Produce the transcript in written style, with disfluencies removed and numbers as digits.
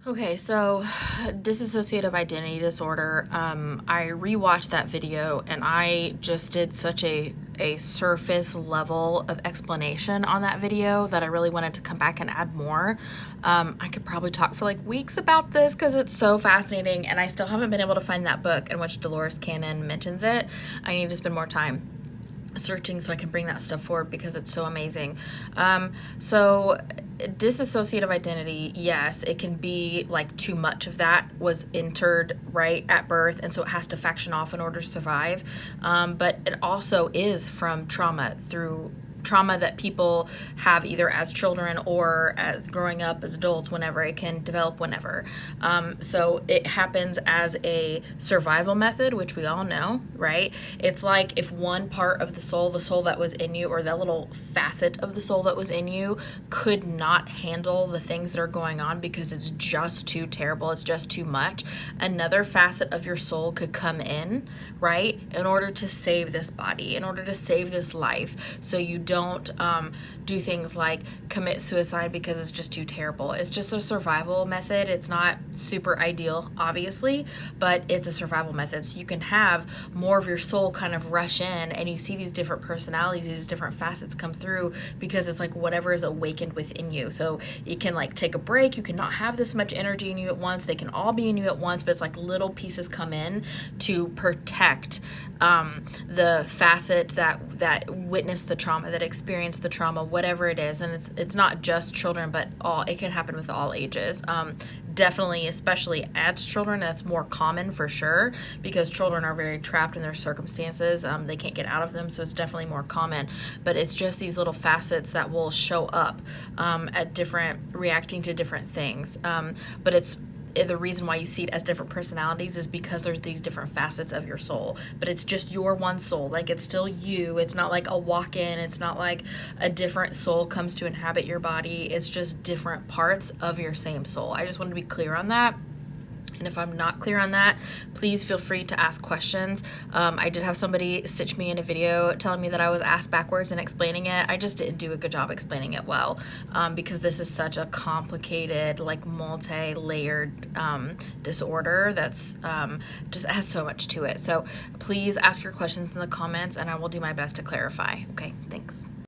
Okay, so dissociative identity disorder. I rewatched that video and I just did such a surface level of explanation on that video that I really wanted to come back and add more. I could probably talk for like weeks about this because it's so fascinating, and I still haven't been able to find that book in which Dolores Cannon mentions it. I need to spend more time searching so I can bring that stuff forward because it's so amazing. So dissociative identity, yes, it can be like too much of that was entered right at birth, and so it has to faction off in order to survive. But it also is from trauma that people have either as children or as growing up as adults, whenever it can develop whenever. So it happens as a survival method, which we all know, right? It's like if one part of the soul that was in you, or that little facet of the soul that was in you, could not handle the things that are going on because it's just too terrible, it's just too much, another facet of your soul could come in, right, in order to save this body, in order to save this life, so you don't do things like commit suicide because it's just too terrible. It's just a survival method. It's not super ideal, obviously, but it's a survival method. So you can have more of your soul kind of rush in, and you see these different personalities, these different facets come through because it's like whatever is awakened within you. So you can like take a break. You cannot have this much energy in you at once. They can all be in you at once, but it's like little pieces come in to protect the facet that witnessed the trauma, that experienced the trauma, whatever it is. And it's not just children, but it can happen with all ages. Definitely, especially as children, that's more common for sure, because children are very trapped in their circumstances. They can't get out of them, so it's definitely more common. But it's just these little facets that will show up reacting to different things. But it's the reason why you see it as different personalities is because there's these different facets of your soul, but it's just your one soul. Like, it's still you. It's not like a walk-in. It's not like a different soul comes to inhabit your body. It's just different parts of your same soul. I just want to be clear on that. And if I'm not clear on that, please feel free to ask questions. I did have somebody stitch me in a video telling me that I was asked backwards in explaining it. I just didn't do a good job explaining it well, because this is such a complicated, like multi-layered disorder that's just has so much to it. So please ask your questions in the comments, and I will do my best to clarify. Okay, thanks.